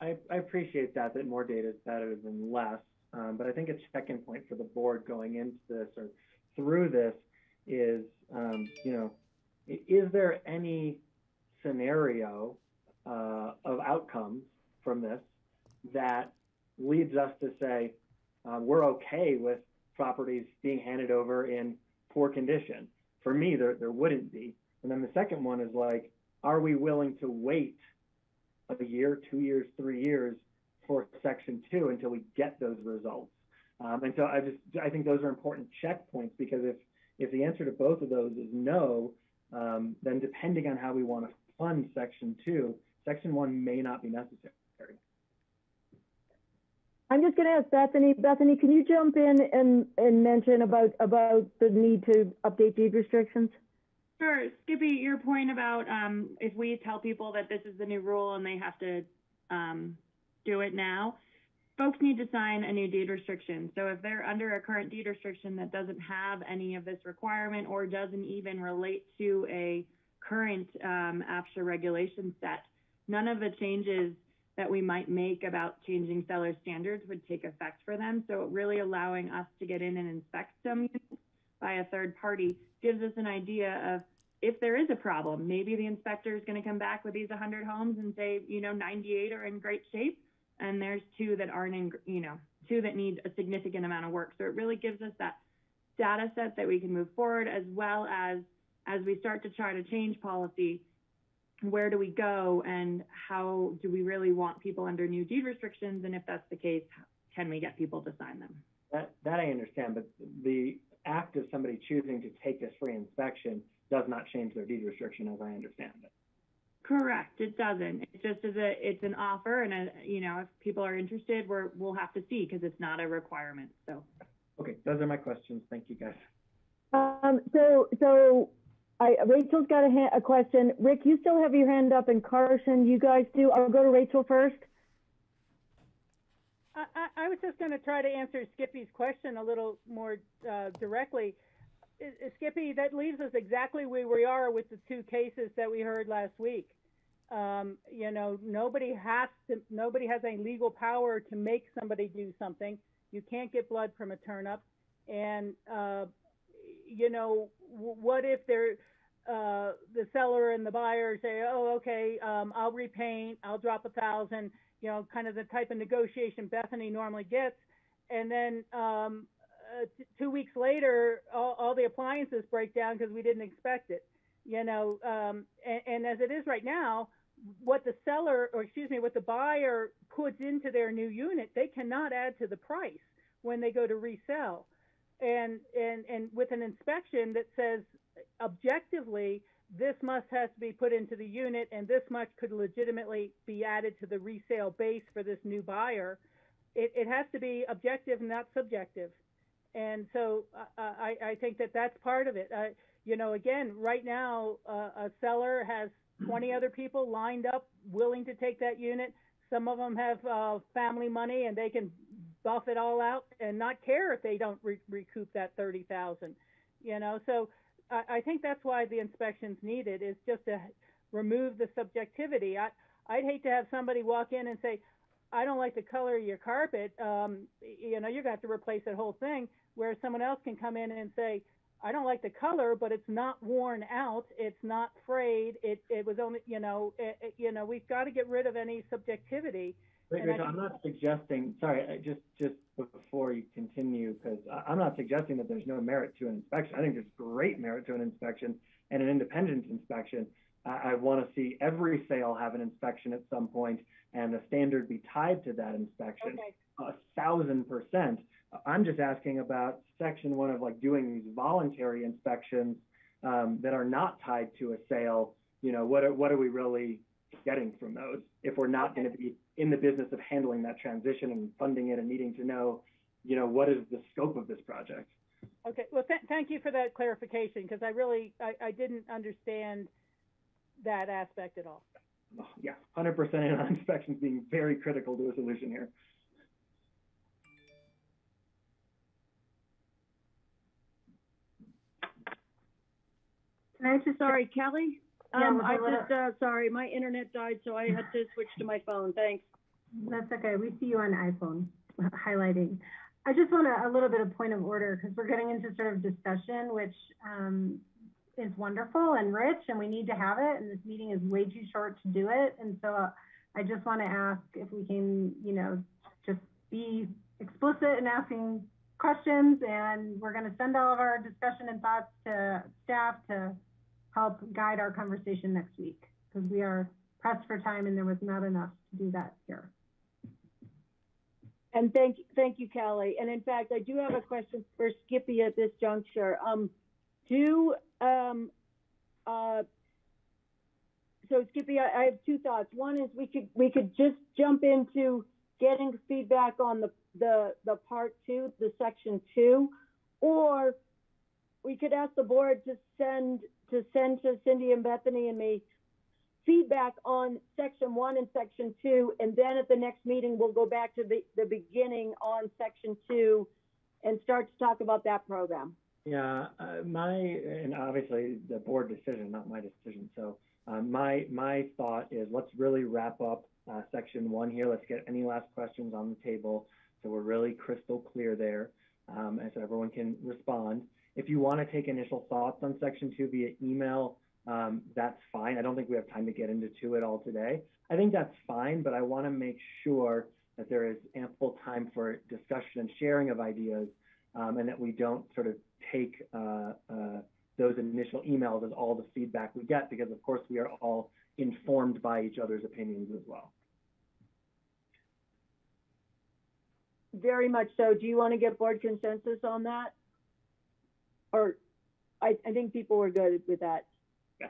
I appreciate that more data is better than less. But I think a check-in point for the board going into this or through this is, is there any scenario of outcomes from this that leads us to say we're okay with properties being handed over in poor condition? For me, there wouldn't be. And then the second one is like, are we willing to wait a year, 2 years, 3 years for Section 2 until we get those results? And so I think those are important checkpoints, because if the answer to both of those is no, then depending on how we want to fund Section 2, Section 1 may not be necessary. I'm just going to ask Bethany. Bethany, can you jump in and mention about the need to update deed restrictions? Sure. Skippy, your point about if we tell people that this is the new rule and they have to do it now, folks need to sign a new deed restriction. So if they're under a current deed restriction that doesn't have any of this requirement or doesn't even relate to a current APCHA regulation set, none of the changes that we might make about changing seller standards would take effect for them. So really allowing us to get in and inspect some units by a third party gives us an idea of if there is a problem. Maybe the inspector is going to come back with these 100 homes and say, 98 are in great shape, and there's 2 that aren't in, 2 that need a significant amount of work. So it really gives us that data set that we can move forward, as well as we start to try to change policy, where do we go and how do we really want people under new deed restrictions? And if that's the case, can we get people to sign them? That I understand, but the act of somebody choosing to take this free inspection does not change their deed restriction, as I understand it. Correct, it doesn't. It just it's an offer, and if people are interested, we'll have to see, because it's not a requirement. So. Okay, those are my questions. Thank you, guys. Rachel's got a question. Rick, you still have your hand up, and Carson, you guys do. I'll go to Rachel first. I was just going to try to answer Skippy's question a little more directly. Skippy, that leaves us exactly where we are with the 2 cases that we heard last week. Nobody has any legal power to make somebody do something. You can't get blood from a turnip, and what if the seller and the buyer say, oh, okay, I'll repaint, I'll drop $1,000, kind of the type of negotiation Bethany normally gets. And then 2 weeks later, all the appliances break down because we didn't expect it, and as it is right now, what the buyer puts into their new unit, they cannot add to the price when they go to resell. And with an inspection that says objectively this must has to be put into the unit and this much could legitimately be added to the resale base for this new buyer, it has to be objective, not subjective. And so I think that's part of it. Again, right now a seller has 20 other people lined up willing to take that unit. Some of them have family money and they can buff it all out and not care if they don't recoup that $30,000. So I think that's why the inspection's needed, is just to remove the subjectivity. I'd hate to have somebody walk in and say, I don't like the color of your carpet. You're going to have to replace that whole thing. Whereas someone else can come in and say, I don't like the color, but it's not worn out. It's not frayed. It was only, we've got to get rid of any subjectivity. Rachel, I'm not suggesting, sorry, just before you continue, because I'm not suggesting that there's no merit to an inspection. I think there's great merit to an inspection and an independent inspection. I want to see every sale have an inspection at some point and the standard be tied to that inspection. Okay. 1,000%. I'm just asking about Section 1 of like doing these voluntary inspections that are not tied to a sale. What are we really getting from those if we're not going to be in the business of handling that transition and funding it and needing to know, what is the scope of this project? Okay, well, thank you for that clarification, because I didn't understand that aspect at all. Oh, yeah, 100% in on inspections being very critical to a solution here. Can I just... Sorry, Kelly? Yeah, sorry, my internet died, so I had to switch to my phone. Thanks. That's okay. We see you on iPhone highlighting. I just want a little bit of point of order, because we're getting into sort of discussion, which is wonderful and rich, and we need to have it. And this meeting is way too short to do it. And so I just want to ask if we can, just be explicit in asking questions. And we're going to send all of our discussion and thoughts to staff to help guide our conversation next week, because we are pressed for time and there was not enough to do that here. And thank you, Callie. And in fact, I do have a question for Skippy at this juncture. So Skippy, I have two thoughts. One is we could just jump into getting feedback on the part 2, the section 2, or we could ask the board to send to Cindy and Bethany and me feedback on section 1 and section 2, and then at the next meeting we'll go back to the beginning on section 2 and start to talk about that program. Yeah, and obviously the board decision, not my decision. So my thought is let's really wrap up section 1 here. Let's get any last questions on the table so we're really crystal clear there, and so everyone can respond. If you want to take initial thoughts on section 2 via email, that's fine. I don't think we have time to get into it all today. I think that's fine, but I want to make sure that there is ample time for discussion and sharing of ideas, and that we don't sort of take those initial emails as all the feedback we get, because of course we are all informed by each other's opinions as well. Very much so. Do you want to get board consensus on that? Or I think people were good with that. Yeah,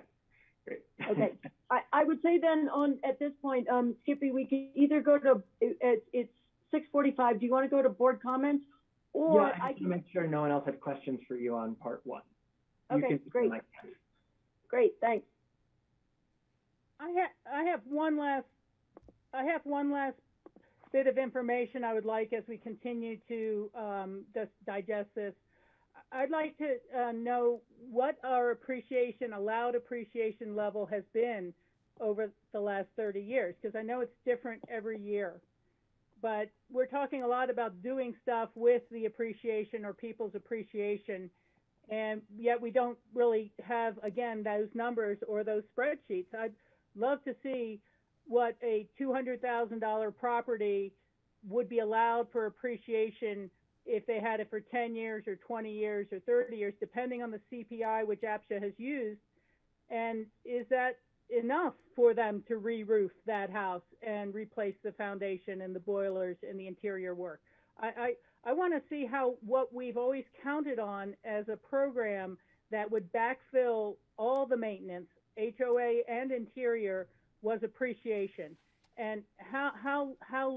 great. Okay. I would say then at this point, Skippy, we could either go to, it's 6:45. Do you want to go to board comments? Or yeah, I can make sure no one else had questions for you on part 1. Okay, great. Great, thanks. I have one last bit of information I would like as we continue to just digest this. I'd like to know what our allowed appreciation level has been over the last 30 years, because I know it's different every year. But we're talking a lot about doing stuff with the appreciation or people's appreciation, and yet we don't really have, again, those numbers or those spreadsheets. I'd love to see what a $200,000 property would be allowed for appreciation if they had it for 10 years or 20 years or 30 years, depending on the CPI which APCHA has used. And is that enough for them to re-roof that house and replace the foundation and the boilers and the interior work? I want to see what we've always counted on as a program that would backfill all the maintenance, HOA and interior, was appreciation. And how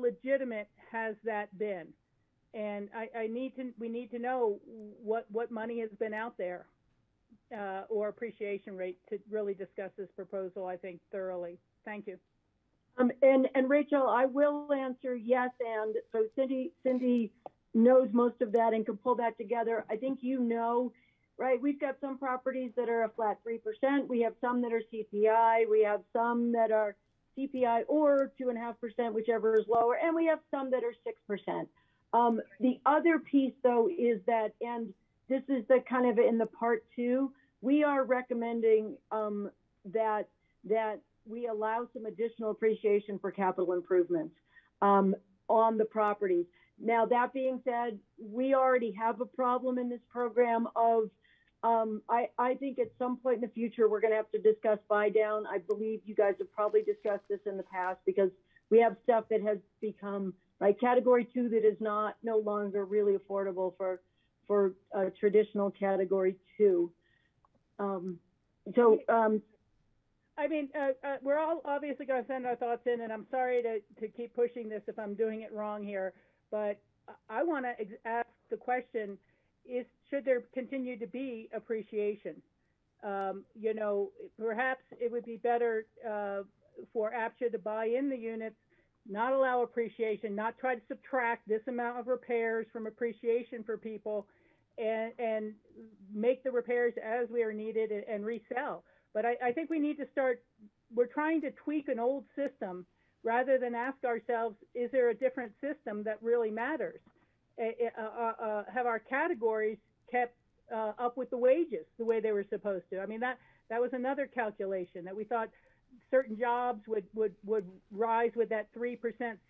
legitimate has that been? And we need to know what money has been out there, or appreciation rate, to really discuss this proposal, I think, thoroughly. Thank you. And Rachel, I will answer yes. And so Cindy knows most of that and can pull that together. I think right? We've got some properties that are a flat 3%. We have some that are CPI. We have some that are CPI or 2.5%, whichever is lower. And we have some that are 6%. The other piece, though, is that, and this is the kind of in the part 2, we are recommending that we allow some additional appreciation for capital improvements on the properties. Now, that being said, we already have a problem in this program of, I think at some point in the future, we're going to have to discuss buy down. I believe you guys have probably discussed this in the past, because we have stuff that has become, right, category 2 that is no longer really affordable for traditional category 2. I mean, we're all obviously going to send our thoughts in, and I'm sorry to keep pushing this if I'm doing it wrong here, but I want to ask the question, should there continue to be appreciation? Perhaps it would be better for APCHA to buy in the units, not allow appreciation, not try to subtract this amount of repairs from appreciation for people, and make the repairs as we are needed and resell. But I think we need to we're trying to tweak an old system rather than ask ourselves, is there a different system that really matters? Have our categories kept up with the wages the way they were supposed to? I mean, that was another calculation, that we thought certain jobs would rise with that 3%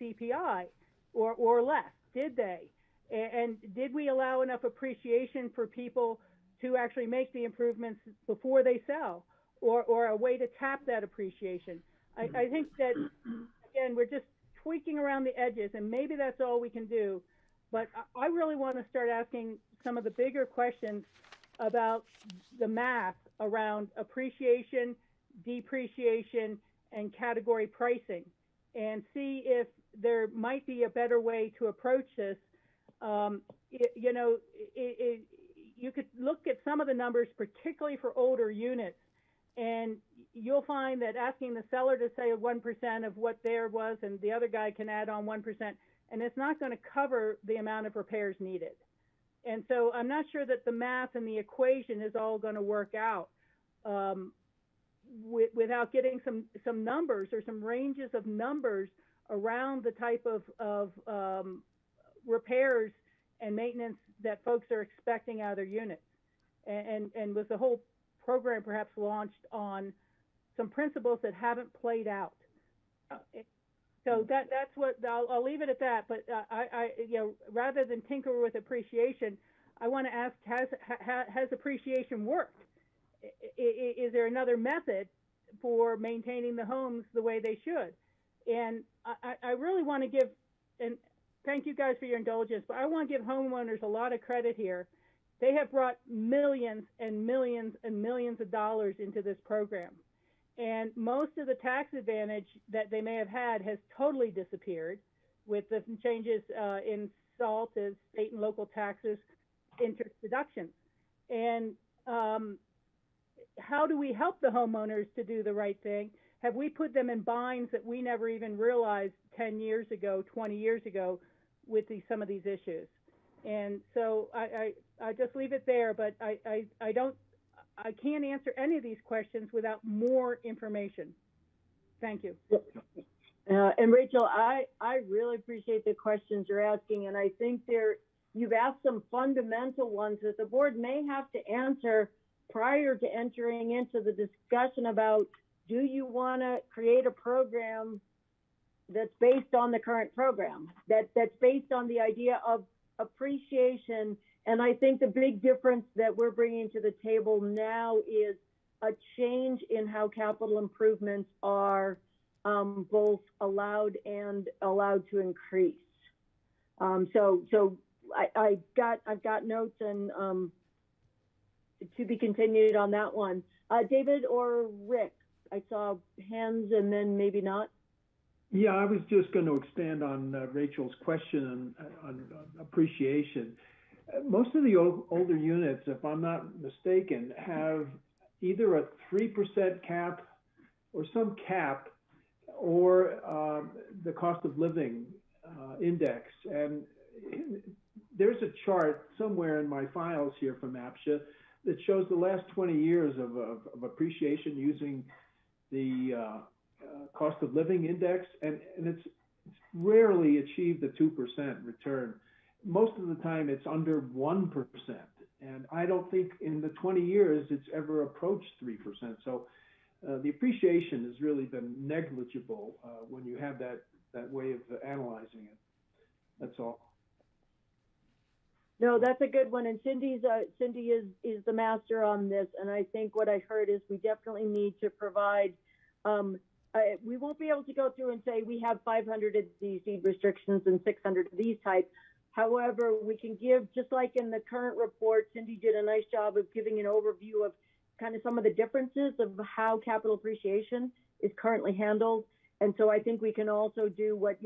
CPI or less. Did they? And did we allow enough appreciation for people to actually make the improvements before they sell, or a way to tap that appreciation? I think that, again, we're just tweaking around the edges, and maybe that's all we can do. But I really want to start asking some of the bigger questions about the math around appreciation, depreciation, and category pricing, and see if there might be a better way to approach this. You could look at some of the numbers, particularly for older units, and you'll find that asking the seller to say 1% of what there was and the other guy can add on 1%, and it's not going to cover the amount of repairs needed. And so I'm not sure that the math and the equation is all going to work out without getting some numbers or some ranges of numbers around the type of repairs and maintenance that folks are expecting out of their units. And with the whole program perhaps launched on some principles that haven't played out. So that's what I'll leave it at that. But I rather than tinker with appreciation, I want to ask: has appreciation worked? Is there another method for maintaining the homes the way they should? And I really want to give, and thank you guys for your indulgence, but I want to give homeowners a lot of credit here. They have brought millions and millions and millions of dollars into this program. And most of the tax advantage that they may have had has totally disappeared with the changes in SALT as state and local taxes, interest deductions. And how do we help the homeowners to do the right thing? Have we put them in binds that we never even realized 10 years ago, 20 years ago with some of these issues? And so I just leave it there, but I can't answer any of these questions without more information. Thank you. And Rachel, I really appreciate the questions you're asking, and I think you've asked some fundamental ones that the board may have to answer prior to entering into the discussion about, do you want to create a program that's based on the current program, that's based on the idea of appreciation. And I think the big difference that we're bringing to the table now is a change in how capital improvements are both allowed to increase. So I've got notes and to be continued on that one. David or Rick, I saw hands and then maybe not. Yeah, I was just going to expand on Rachel's question on appreciation. Most of the older units, if I'm not mistaken, have either a 3% cap or some cap or the cost of living index. And there's a chart somewhere in my files here from APCHA that shows the last 20 years of appreciation using the cost of living index, and it's rarely achieved a 2% return. Most of the time it's under 1%, and I don't think in the 20 years it's ever approached 3%. So the appreciation has really been negligible when you have that way of analyzing it. That's all. No, that's a good one. And Cindy is the master on this. And I think what I heard is we definitely need to provide, we won't be able to go through and say we have 500 of these deed restrictions and 600 of these types. However, we can give, just like in the current report, Cindy did a nice job of giving an overview of kind of some of the differences of how capital appreciation is currently handled. And so I think we can also do what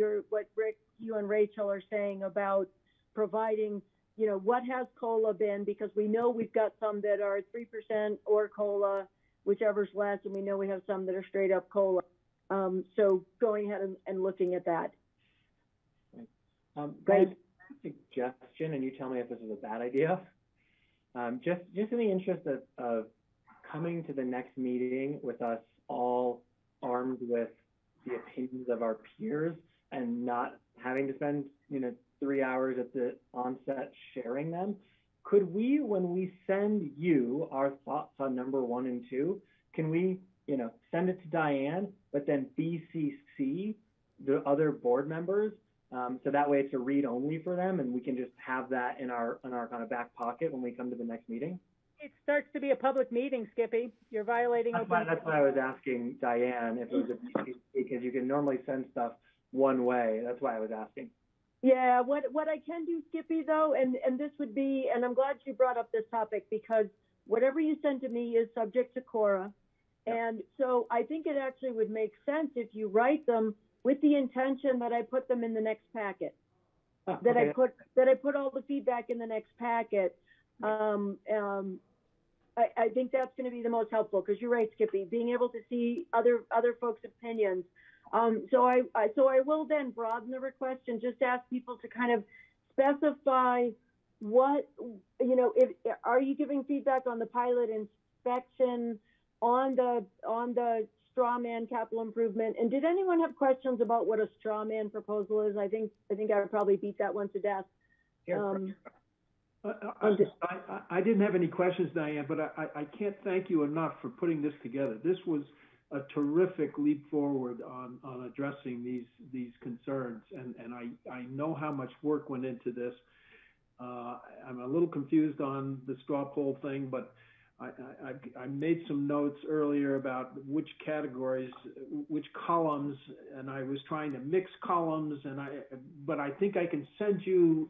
Rick, you and Rachel are saying about providing, what has COLA been, because we know we've got some that are 3% or COLA, whichever's less, and we know we have some that are straight up COLA. So going ahead and looking at that. Great. Suggestion, and you tell me if this is a bad idea. Just in the interest of coming to the next meeting with us all armed with the opinions of our peers and not having to spend 3 hours at the onset sharing them, could we, when we send you our thoughts on number 1 and 2, can we send it to Diane, but then BCC the other board members, so that way it's a read only for them, and we can just have that in our kind of back pocket when we come to the next meeting? It starts to be a public meeting, Skippy. You're violating. That's why I was asking Diane if it was a BCC, because you can normally send stuff one way. That's why I was asking. Yeah, what I can do, Skippy, though, and this would be, and I'm glad you brought up this topic, because whatever you send to me is subject to Cora. And so I think it actually would make sense if you write them with the intention that I put them in the next packet. That I put all the feedback in the next packet. I think that's going to be the most helpful, because you're right, Skippy, being able to see other folks' opinions. So I will then broaden the request and just ask people to kind of specify what, are you giving feedback on the pilot inspection, on the straw man capital improvement? And did anyone have questions about what a straw man proposal is? I think I would probably beat that one to death. I didn't have any questions, Diane, but I can't thank you enough for putting this together. This was a terrific leap forward on addressing these concerns, and I know how much work went into this. I'm a little confused on the straw poll thing, but I made some notes earlier about which categories, which columns, and I was trying to mix columns, but I think I can send you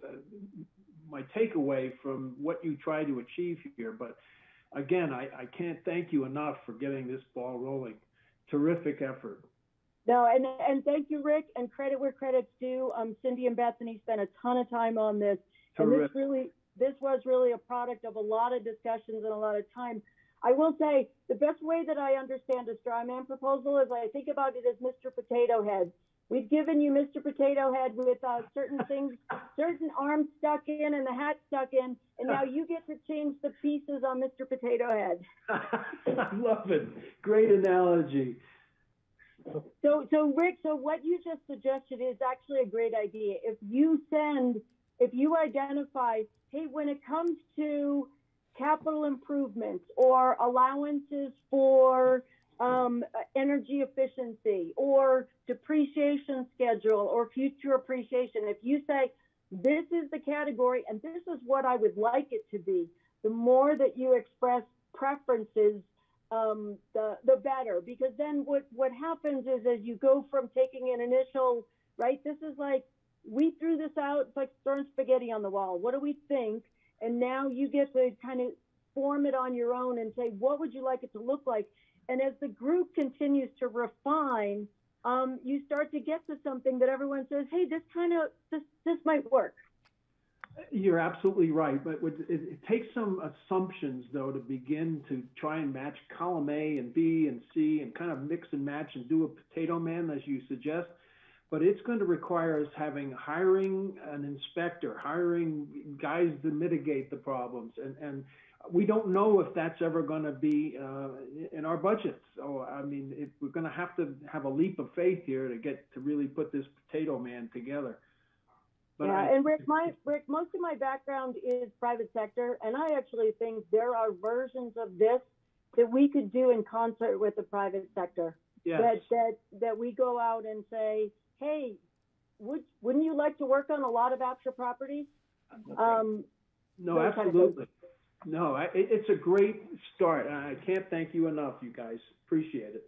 my takeaway from what you try to achieve here. But again, I can't thank you enough for getting this ball rolling. Terrific effort. No, and thank you, Rick, and credit where credit's due. Cindy and Bethany spent a ton of time on this. Terrific. And this was really a product of a lot of discussions and a lot of time. I will say the best way that I understand a straw man proposal is I think about it as Mr. Potato Head. We've given you Mr. Potato Head with certain things, certain arms stuck in and the hat stuck in, and now you get to change the pieces on Mr. Potato Head. I love it. Great analogy. So Rick, so what you just suggested is actually a great idea. If you identify, hey, when it comes to capital improvements or allowances for energy efficiency or depreciation schedule or future appreciation, if you say this is the category and this is what I would like it to be, the more that you express preferences, the better. Because then what happens is, as you go from taking an initial, right, this is like, we threw this out, it's like throwing spaghetti on the wall. What do we think? And now you get to kind of form it on your own and say, what would you like it to look like? And as the group continues to refine, you start to get to something that everyone says, hey, this might work. You're absolutely right, but it takes some assumptions, though, to begin to try and match column A and B and C and kind of mix and match and do a potato man, as you suggest. But it's going to require us hiring an inspector, hiring guys to mitigate the problems. And we don't know if that's ever going to be in our budget. So, I mean, we're going to have a leap of faith here to really put this potato man together. But yeah, and Rick, most of my background is private sector, and I actually think there are versions of this that we could do in concert with the private sector. Yes. That we go out and say, hey, wouldn't you like to work on a lot of APCHA properties? Okay. No, absolutely. No, it's a great start. I can't thank you enough, you guys. Appreciate it.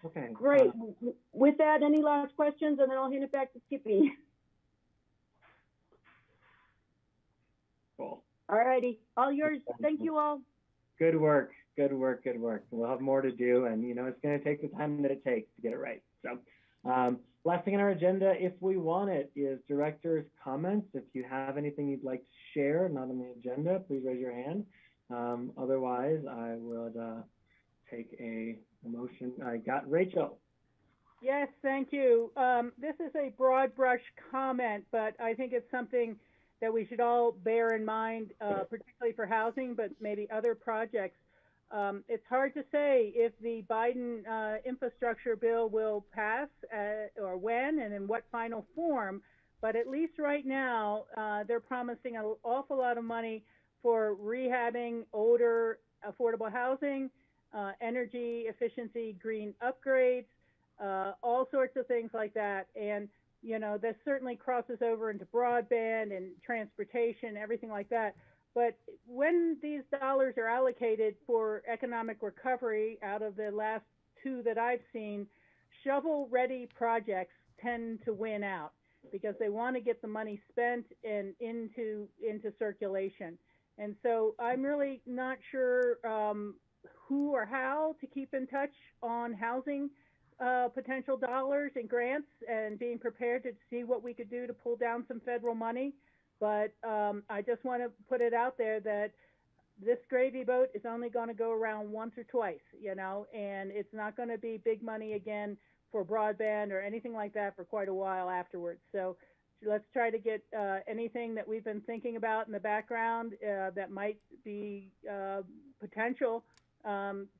Okay. Great. With that, any last questions? And then I'll hand it back to Skippy. Cool. All righty. All yours. Thank you all. Good work. Good work. Good work. We'll have more to do, and it's going to take the time that it takes to get it right. So, last thing on our agenda, if we want it, is director's comments. If you have anything you'd like to share, not on the agenda, please raise your hand. Otherwise, I would take a motion. I got Rachel. Yes, thank you. This is a broad brush comment, but I think it's something that we should all bear in mind, particularly for housing, but maybe other projects. It's hard to say if the Biden infrastructure bill will pass or when and in what final form, but at least right now, they're promising an awful lot of money for rehabbing older affordable housing, energy efficiency, green upgrades, all sorts of things like that. And this certainly crosses over into broadband and transportation, everything like that. But when these dollars are allocated for economic recovery, out of the last two that I've seen, shovel-ready projects tend to win out because they want to get the money spent and into circulation. And so I'm really not sure who or how to keep in touch on housing potential dollars and grants, and being prepared to see what we could do to pull down some federal money. But I just want to put it out there that this gravy boat is only going to go around once or twice, you know, and it's not going to be big money again for broadband or anything like that for quite a while afterwards. So let's try to get anything that we've been thinking about in the background that might be potential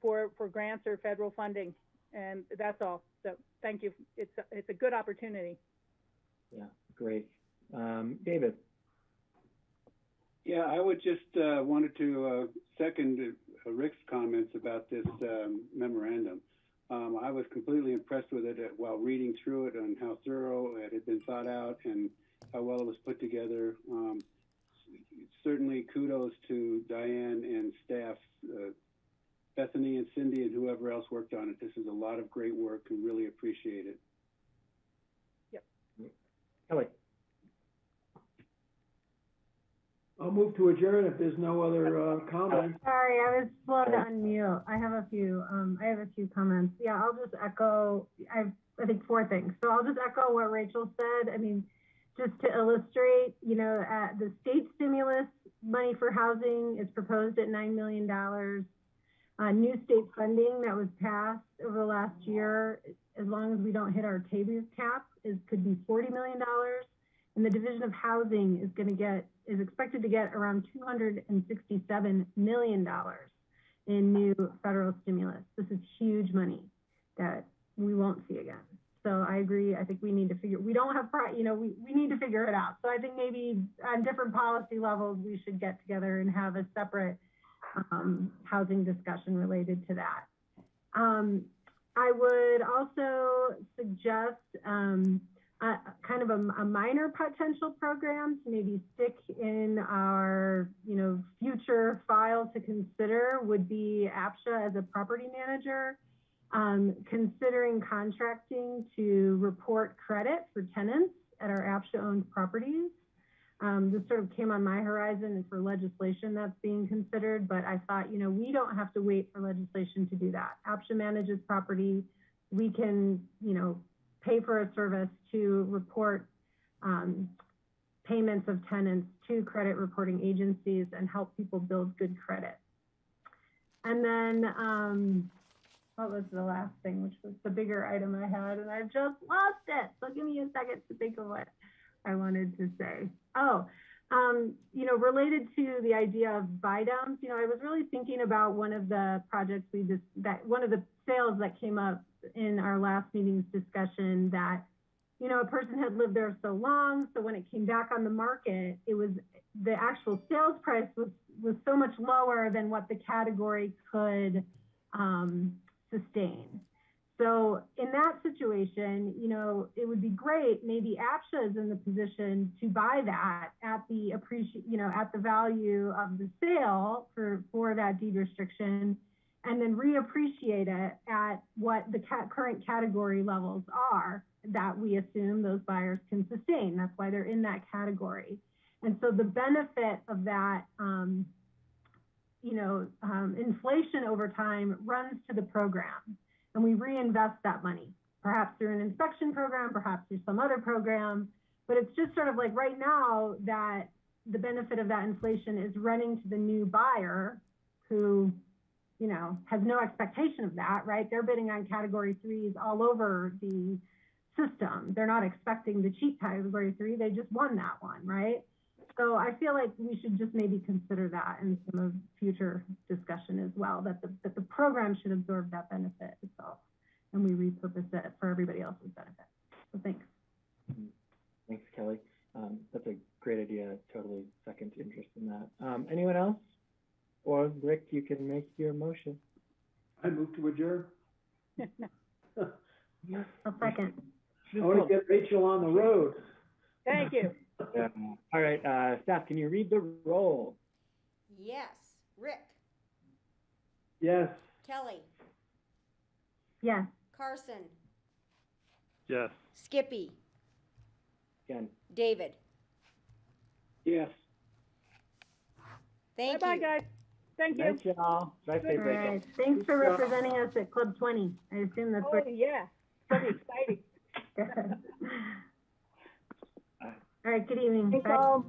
for grants or federal funding. And that's all. So thank you. It's a good opportunity. Yeah, great. David. Yeah, I would just wanted to second Rick's comments about this memorandum. I was completely impressed with it while reading through it and how thorough it had been thought out and how well it was put together. Certainly kudos to Diane and staff, Bethany and Cindy and whoever else worked on it. This is a lot of great work and really appreciate it. Yep. Kelly. I'll move to adjourn if there's no other comments. Sorry, I was slow to unmute. I have a few comments. Yeah, I'll just echo, I think 4 things. So I'll just echo what Rachel said. I mean, just to illustrate, you know, the state stimulus money for housing is proposed at $9 million. New state funding that was passed over the last year, as long as we don't hit our TABU cap, could be $40 million. And the Division of Housing is expected to get around $267 million in new federal stimulus. This is huge money that we won't see again. So I agree. I think we need to we need to figure it out. So I think maybe on different policy levels, we should get together and have a separate housing discussion related to that. I would also suggest kind of a minor potential program to maybe stick in our, future file to consider would be APCHA as a property manager, considering contracting to report credit for tenants at our APCHA-owned properties. This sort of came on my horizon for legislation that's being considered, but I thought, we don't have to wait for legislation to do that. APCHA manages property. We can, pay for a service to report payments of tenants to credit reporting agencies and help people build good credit. And then, what was the last thing, which was the bigger item I had, and I've just lost it. So give me a second to think of what I wanted to say. Related to the idea of buy downs, I was really thinking about one of the projects one of the sales that came up in our last meeting's discussion that, a person had lived there so long. So when it came back on the market, the actual sales price was so much lower than what the category could sustain. So in that situation, it would be great. Maybe APCHA is in the position to buy that at the at the value of the sale for that deed restriction, and then reappreciate it at what the current category levels are that we assume those buyers can sustain. That's why they're in that category. And so the benefit of that, inflation over time runs to the program, and we reinvest that money, perhaps through an inspection program, perhaps through some other program. But it's just sort of like right now that the benefit of that inflation is running to the new buyer who, has no expectation of that, right? They're bidding on category 3s all over the system. They're not expecting the cheap category 3. They just won that one, right? So I feel like we should just maybe consider that in some of future discussion as well, that the program should absorb that benefit itself, and we repurpose it for everybody else's benefit. So thanks. Thanks, Kelly. That's a great idea. Totally second interest in that. Anyone else? Or Rick, you can make your motion. I move to adjourn. A second. I want to get Rachel on the road. Thank you. All right, staff, can you read the roll? Yes. Rick. Yes. Kelly. Yes. Carson. Yes. Skippy, Again. David. Yes. Thank Bye-bye, you. guys. Thank you. Thanks, y'all. Drive safe, All Rachel. right. Thanks for representing us at Club 20. I assume that's Oh, what. yeah. Pretty exciting. All right. Good evening. Thanks Bye. all.